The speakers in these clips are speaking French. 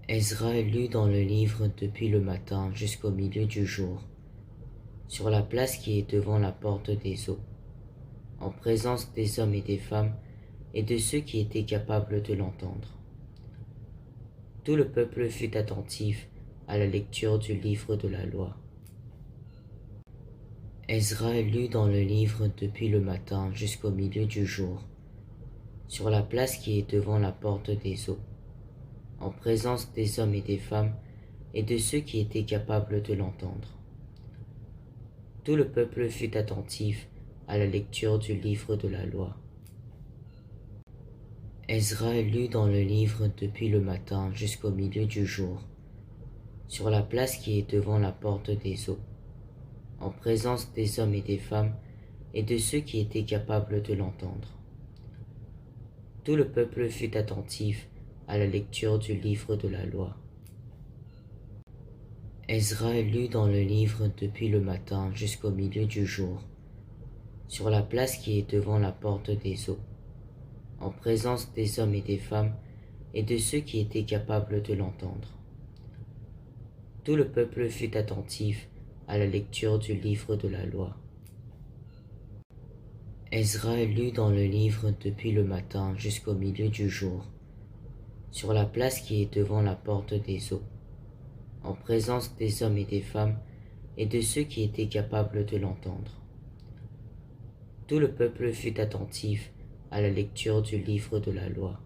Ezra lut dans le livre depuis le matin jusqu'au milieu du jour, sur la place qui est devant la porte des eaux, en présence des hommes et des femmes et de ceux qui étaient capables de l'entendre. Tout le peuple fut attentif à la lecture du livre de la loi. Ezra lut dans le livre depuis le matin jusqu'au milieu du jour, sur la place qui est devant la porte des eaux, en présence des hommes et des femmes et de ceux qui étaient capables de l'entendre. Tout le peuple fut attentif à la lecture du livre de la loi. Ezra lut dans le livre depuis le matin jusqu'au milieu du jour, sur la place qui est devant la porte des eaux, en présence des hommes et des femmes et de ceux qui étaient capables de l'entendre. Tout le peuple fut attentif à la lecture du livre de la loi. Ezra lut dans le livre depuis le matin jusqu'au milieu du jour, sur la place qui est devant la porte des eaux, en présence des hommes et des femmes et de ceux qui étaient capables de l'entendre. Tout le peuple fut attentif à la lecture du livre de la loi. Ezra lut dans le livre depuis le matin jusqu'au milieu du jour, sur la place qui est devant la porte des eaux, en présence des hommes et des femmes et de ceux qui étaient capables de l'entendre. Tout le peuple fut attentif à la lecture du livre de la loi.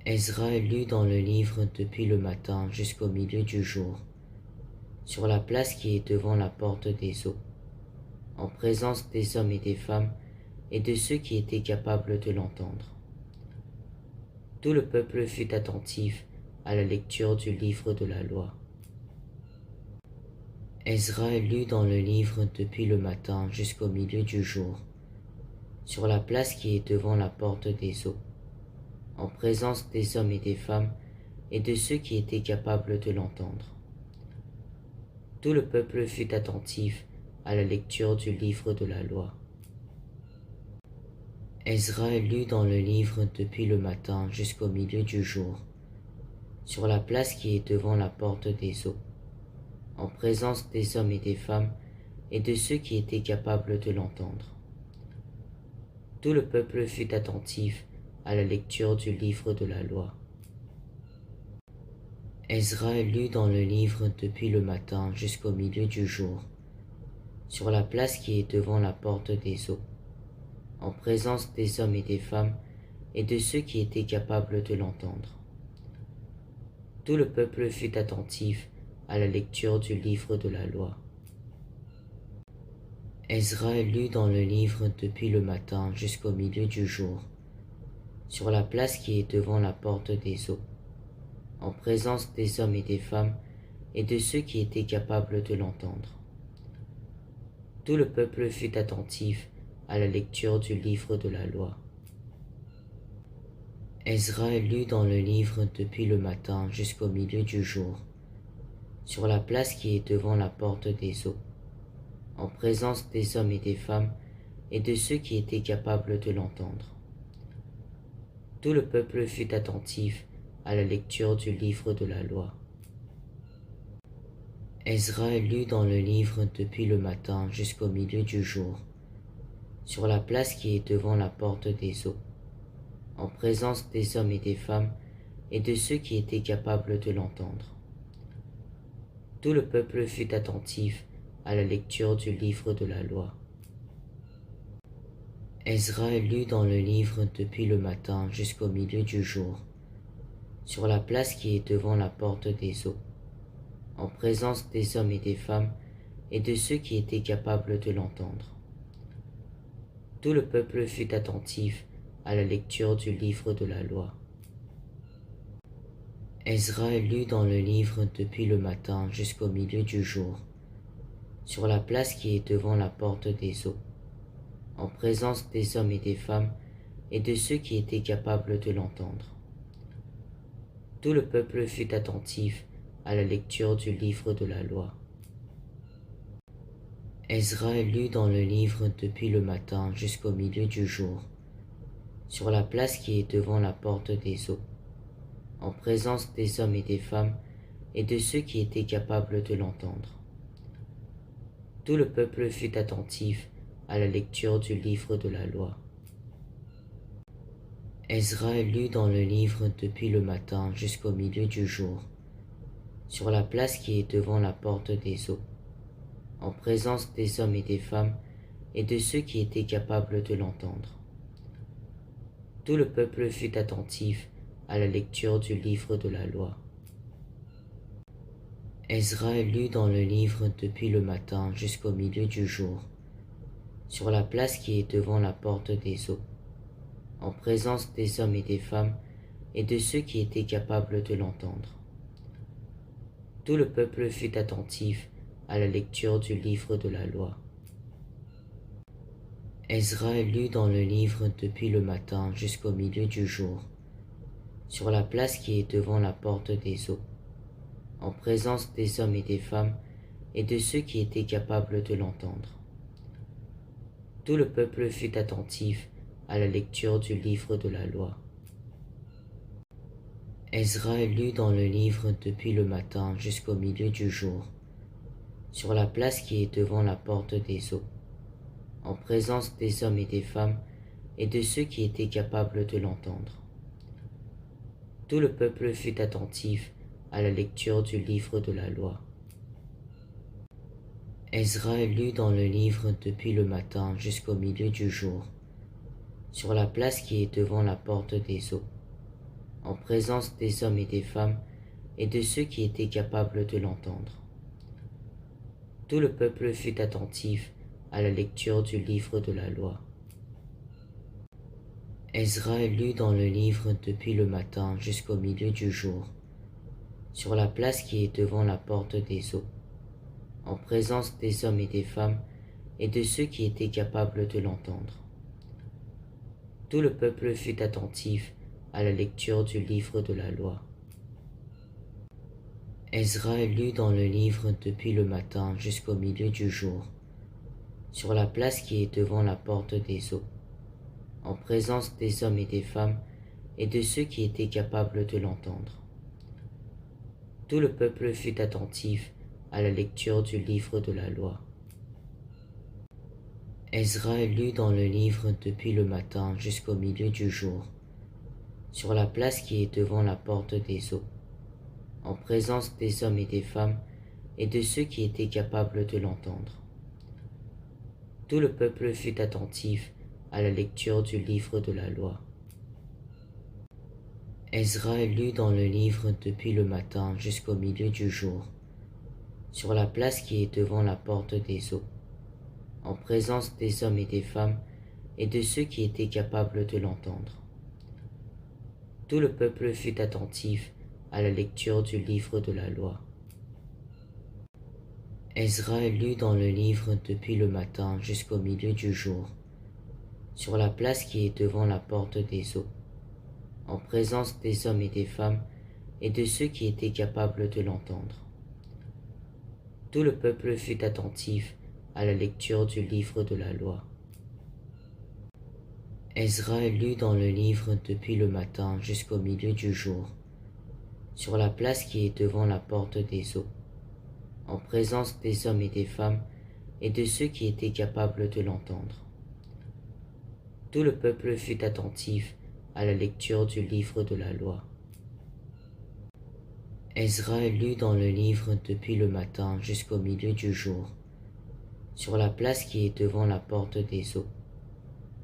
Ezra lut dans le livre depuis le matin jusqu'au milieu du jour, sur la place qui est devant la porte des eaux, en présence des hommes et des femmes et de ceux qui étaient capables de l'entendre. Tout le peuple fut attentif à la lecture du livre de la loi. Ezra lut dans le livre depuis le matin jusqu'au milieu du jour, sur la place qui est devant la porte des eaux, en présence des hommes et des femmes et de ceux qui étaient capables de l'entendre. Tout le peuple fut attentif à la lecture du livre de la loi. Ezra lut dans le livre depuis le matin jusqu'au milieu du jour, sur la place qui est devant la porte des eaux, en présence des hommes et des femmes et de ceux qui étaient capables de l'entendre. Tout le peuple fut attentif à la lecture du livre de la loi. Ezra lut dans le livre depuis le matin jusqu'au milieu du jour, sur la place qui est devant la porte des eaux, en présence des hommes et des femmes et de ceux qui étaient capables de l'entendre. Tout le peuple fut attentif à la lecture du livre de la loi. Ezra lut dans le livre depuis le matin jusqu'au milieu du jour, sur la place qui est devant la porte des eaux, en présence des hommes et des femmes et de ceux qui étaient capables de l'entendre. Tout le peuple fut attentif à la lecture du livre de la loi. Ezra lut dans le livre depuis le matin jusqu'au milieu du jour, sur la place qui est devant la porte des eaux, en présence des hommes et des femmes et de ceux qui étaient capables de l'entendre. Tout le peuple fut attentif à la lecture du livre de la loi. Ezra lut dans le livre depuis le matin jusqu'au milieu du jour, sur la place qui est devant la porte des eaux, en présence des hommes et des femmes et de ceux qui étaient capables de l'entendre. Tout le peuple fut attentif à la lecture du livre de la loi. Ezra lut dans le livre depuis le matin jusqu'au milieu du jour, sur la place qui est devant la porte des eaux, en présence des hommes et des femmes et de ceux qui étaient capables de l'entendre. Tout le peuple fut attentif à la lecture du livre de la loi. Ezra lut dans le livre depuis le matin jusqu'au milieu du jour, sur la place qui est devant la porte des eaux, en présence des hommes et des femmes et de ceux qui étaient capables de l'entendre. Tout le peuple fut attentif à la lecture du livre de la loi. Ezra lut dans le livre depuis le matin jusqu'au milieu du jour, sur la place qui est devant la porte des eaux, en présence des hommes et des femmes, et de ceux qui étaient capables de l'entendre. Tout le peuple fut attentif à la lecture du livre de la loi. Ezra lut dans le livre depuis le matin jusqu'au milieu du jour, sur la place qui est devant la porte des eaux, en présence des hommes et des femmes, et de ceux qui étaient capables de l'entendre. Tout le peuple fut attentif à la lecture du livre de la loi. Ezra lut dans le livre depuis le matin jusqu'au milieu du jour, sur la place qui est devant la porte des eaux, en présence des hommes et des femmes, et de ceux qui étaient capables de l'entendre. Tout le peuple fut attentif à la lecture du livre de la loi. Ezra lut dans le livre depuis le matin jusqu'au milieu du jour, sur la place qui est devant la porte des eaux, en présence des hommes et des femmes, et de ceux qui étaient capables de l'entendre. Tout le peuple fut attentif à la lecture du livre de la loi. Ezra lut dans le livre depuis le matin jusqu'au milieu du jour, sur la place qui est devant la porte des eaux, en présence des hommes et des femmes, et de ceux qui étaient capables de l'entendre. Tout le peuple fut attentif à la lecture du livre de la loi. Ezra lut dans le livre depuis le matin jusqu'au milieu du jour, sur la place qui est devant la porte des eaux, en présence des hommes et des femmes, et de ceux qui étaient capables de l'entendre. Tout le peuple fut attentif à la lecture du livre de la loi. Ezra lut dans le livre depuis le matin jusqu'au milieu du jour, sur la place qui est devant la porte des eaux, en présence des hommes et des femmes, et de ceux qui étaient capables de l'entendre. Tout le peuple fut attentif à la lecture du livre de la loi. Ezra lut dans le livre depuis le matin jusqu'au milieu du jour, sur la place qui est devant la porte des eaux, en présence des hommes et des femmes, et de ceux qui étaient capables de l'entendre. Tout le peuple fut attentif à la lecture du livre de la loi. Ezra lut dans le livre depuis le matin jusqu'au milieu du jour, sur la place qui est devant la porte des eaux, en présence des hommes et des femmes, et de ceux qui étaient capables de l'entendre. Tout le peuple fut attentif à la lecture du livre de la loi. Ezra lut dans le livre depuis le matin jusqu'au milieu du jour, sur la place qui est devant la porte des eaux, en présence des hommes et des femmes, et de ceux qui étaient capables de l'entendre. Tout le peuple fut attentif à la lecture du livre de la loi. Ezra lut dans le livre depuis le matin jusqu'au milieu du jour, sur la place qui est devant la porte des eaux, en présence des hommes et des femmes, et de ceux qui étaient capables de l'entendre. Tout le peuple fut attentif à la lecture du livre de la loi. Ezra lut dans le livre depuis le matin jusqu'au milieu du jour, sur la place qui est devant la porte des eaux, en présence des hommes et des femmes, et de ceux qui étaient capables de l'entendre. Tout le peuple fut attentif à la lecture du livre de la loi. Ezra lut dans le livre depuis le matin jusqu'au milieu du jour, sur la place qui est devant la porte des eaux,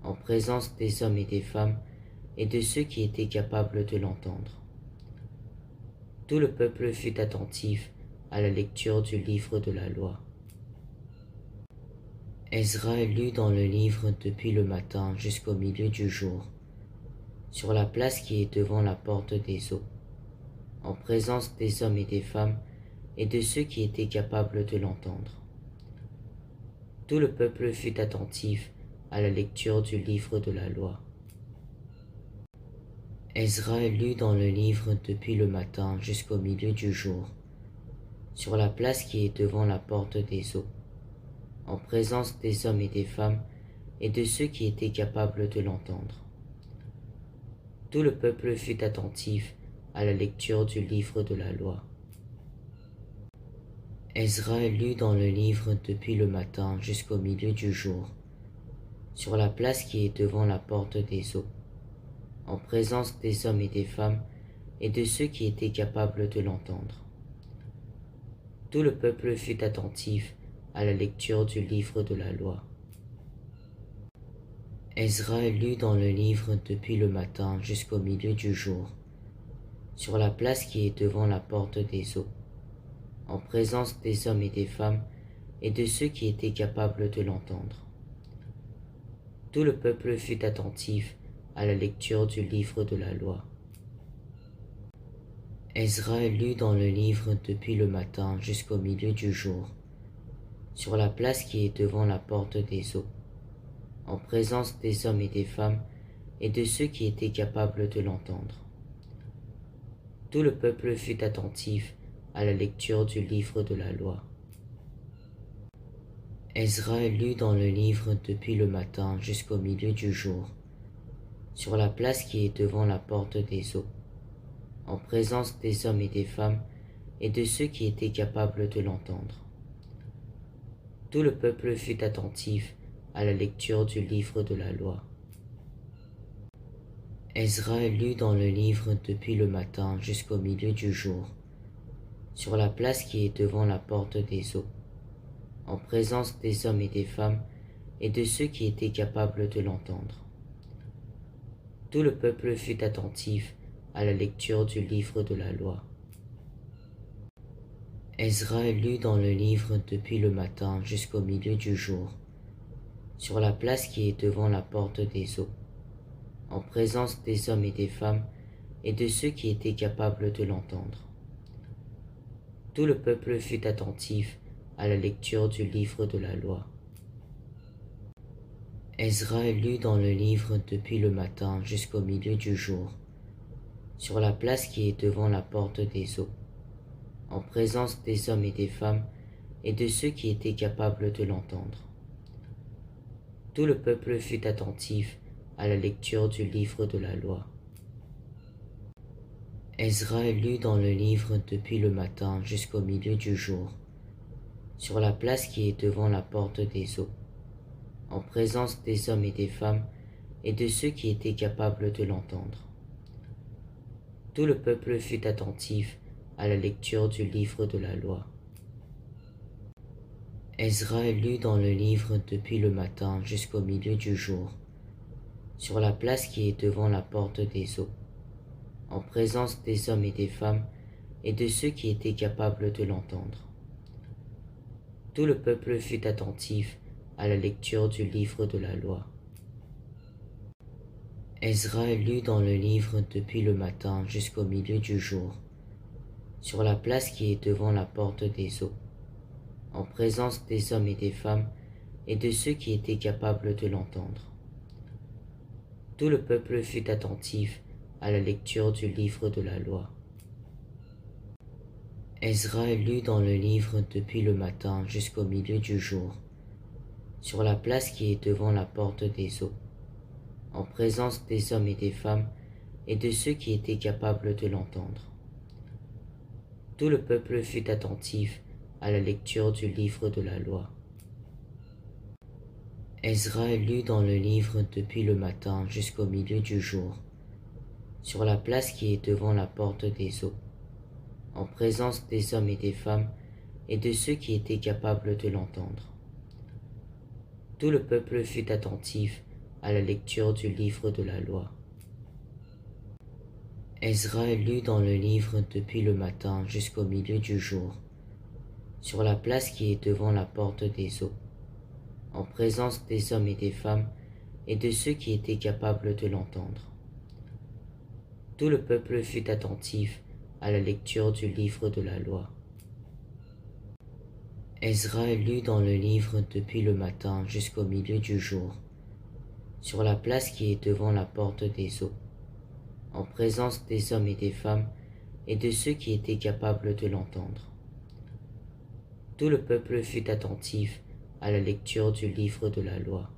en présence des hommes et des femmes, et de ceux qui étaient capables de l'entendre. Tout le peuple fut attentif à la lecture du livre de la loi. Ezra lut dans le livre depuis le matin jusqu'au milieu du jour, sur la place qui est devant la porte des eaux, en présence des hommes et des femmes, et de ceux qui étaient capables de l'entendre. Tout le peuple fut attentif à la lecture du livre de la loi. Ezra lut dans le livre depuis le matin jusqu'au milieu du jour, sur la place qui est devant la porte des eaux, en présence des hommes et des femmes, et de ceux qui étaient capables de l'entendre. Tout le peuple fut attentif à la lecture du livre de la loi. Ezra lut dans le livre depuis le matin jusqu'au milieu du jour, sur la place qui est devant la porte des eaux, en présence des hommes et des femmes et de ceux qui étaient capables de l'entendre. Tout le peuple fut attentif à la lecture du livre de la loi. Ezra lut dans le livre depuis le matin jusqu'au milieu du jour, sur la place qui est devant la porte des eaux, en présence des hommes et des femmes et de ceux qui étaient capables de l'entendre. Tout le peuple fut attentif à la lecture du livre de la loi. Ezra lut dans le livre depuis le matin jusqu'au milieu du jour, sur la place qui est devant la porte des eaux, en présence des hommes et des femmes et de ceux qui étaient capables de l'entendre. Tout le peuple fut attentif à la lecture du livre de la loi. Ezra lut dans le livre depuis le matin jusqu'au milieu du jour, sur la place qui est devant la porte des eaux, en présence des hommes et des femmes et de ceux qui étaient capables de l'entendre. Tout le peuple fut attentif à la lecture du livre de la loi. Ezra lut dans le livre depuis le matin jusqu'au milieu du jour, sur la place qui est devant la porte des eaux, en présence des hommes et des femmes et de ceux qui étaient capables de l'entendre. Tout le peuple fut attentif à la lecture du livre de la loi. Ezra lut dans le livre depuis le matin jusqu'au milieu du jour, sur la place qui est devant la porte des eaux, en présence des hommes et des femmes et de ceux qui étaient capables de l'entendre. Tout le peuple fut attentif à la lecture du livre de la loi. Ezra lut dans le livre depuis le matin jusqu'au milieu du jour, sur la place qui est devant la porte des eaux, en présence des hommes et des femmes et de ceux qui étaient capables de l'entendre. Tout le peuple fut attentif à la lecture du livre de la loi. Ezra lut dans le livre depuis le matin jusqu'au milieu du jour, sur la place qui est devant la porte des eaux, en présence des hommes et des femmes et de ceux qui étaient capables de l'entendre. Tout le peuple fut attentif à la lecture du livre de la loi. Ezra lut dans le livre depuis le matin jusqu'au milieu du jour, sur la place qui est devant la porte des eaux, en présence des hommes et des femmes et de ceux qui étaient capables de l'entendre. Tout le peuple fut attentif à la lecture du livre de la loi. Ezra lut dans le livre depuis le matin jusqu'au milieu du jour, sur la place qui est devant la porte des eaux, en présence des hommes et des femmes et de ceux qui étaient capables de l'entendre. Tout le peuple fut attentif à la lecture du livre de la loi. Ezra lut dans le livre depuis le matin jusqu'au milieu du jour, sur la place qui est devant la porte des eaux, en présence des hommes et des femmes et de ceux qui étaient capables de l'entendre. Tout le peuple fut attentif à la lecture du livre de la loi. Ezra lut dans le livre depuis le matin jusqu'au milieu du jour, sur la place qui est devant la porte des eaux, en présence des hommes et des femmes et de ceux qui étaient capables de l'entendre. Tout le peuple fut attentif à la lecture du livre de la loi. Ezra lut dans le livre depuis le matin jusqu'au milieu du jour, sur la place qui est devant la porte des eaux, en présence des hommes et des femmes et de ceux qui étaient capables de l'entendre. Tout le peuple fut attentif à la lecture du livre de la loi. Ezra lut dans le livre depuis le matin jusqu'au milieu du jour, sur la place qui est devant la porte des eaux, en présence des hommes et des femmes et de ceux qui étaient capables de l'entendre. Tout le peuple fut attentif à la lecture du livre de la loi.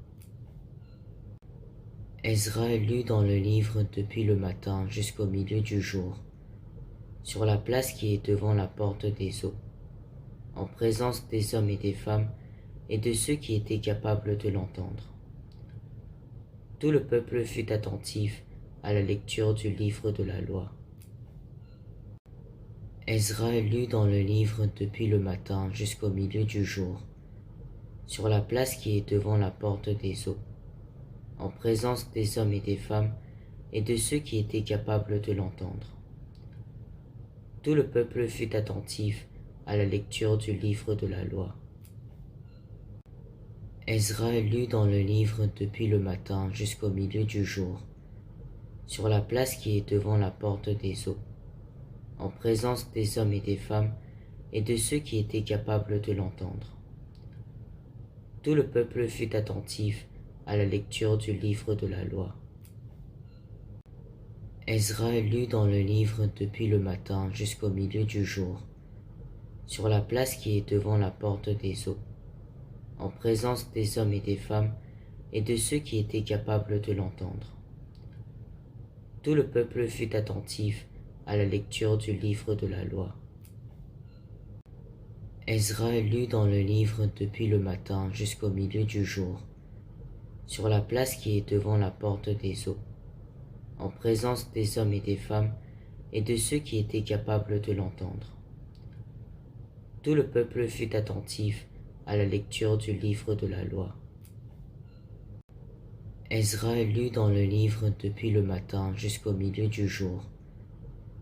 Ezra lut dans le livre depuis le matin jusqu'au milieu du jour, sur la place qui est devant la porte des eaux, en présence des hommes et des femmes et de ceux qui étaient capables de l'entendre. Tout le peuple fut attentif à la lecture du livre de la loi. Ezra lut dans le livre depuis le matin jusqu'au milieu du jour, sur la place qui est devant la porte des eaux, en présence des hommes et des femmes et de ceux qui étaient capables de l'entendre. Tout le peuple fut attentif à la lecture du livre de la loi. Ezra lut dans le livre depuis le matin jusqu'au milieu du jour, sur la place qui est devant la porte des eaux, en présence des hommes et des femmes et de ceux qui étaient capables de l'entendre. Tout le peuple fut attentif à la lecture du livre de la loi. Ezra lut dans le livre depuis le matin jusqu'au milieu du jour, sur la place qui est devant la porte des eaux, en présence des hommes et des femmes et de ceux qui étaient capables de l'entendre. Tout le peuple fut attentif à la lecture du livre de la loi. Ezra lut dans le livre depuis le matin jusqu'au milieu du jour, sur la place qui est devant la porte des eaux, en présence des hommes et des femmes et de ceux qui étaient capables de l'entendre. Tout le peuple fut attentif à la lecture du livre de la loi. Ezra lut dans le livre depuis le matin jusqu'au milieu du jour,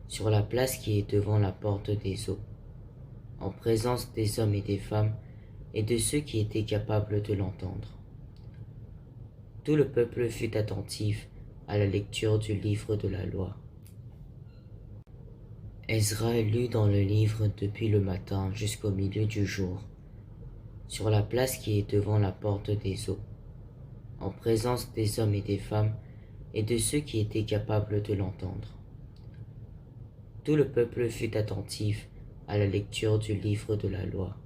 sur la place qui est devant la porte des eaux, en présence des hommes et des femmes et de ceux qui étaient capables de l'entendre. Tout le peuple fut attentif à la lecture du livre de la loi. Ezra lut dans le livre depuis le matin jusqu'au milieu du jour, sur la place qui est devant la porte des eaux, en présence des hommes et des femmes et de ceux qui étaient capables de l'entendre. Tout le peuple fut attentif à la lecture du livre de la loi.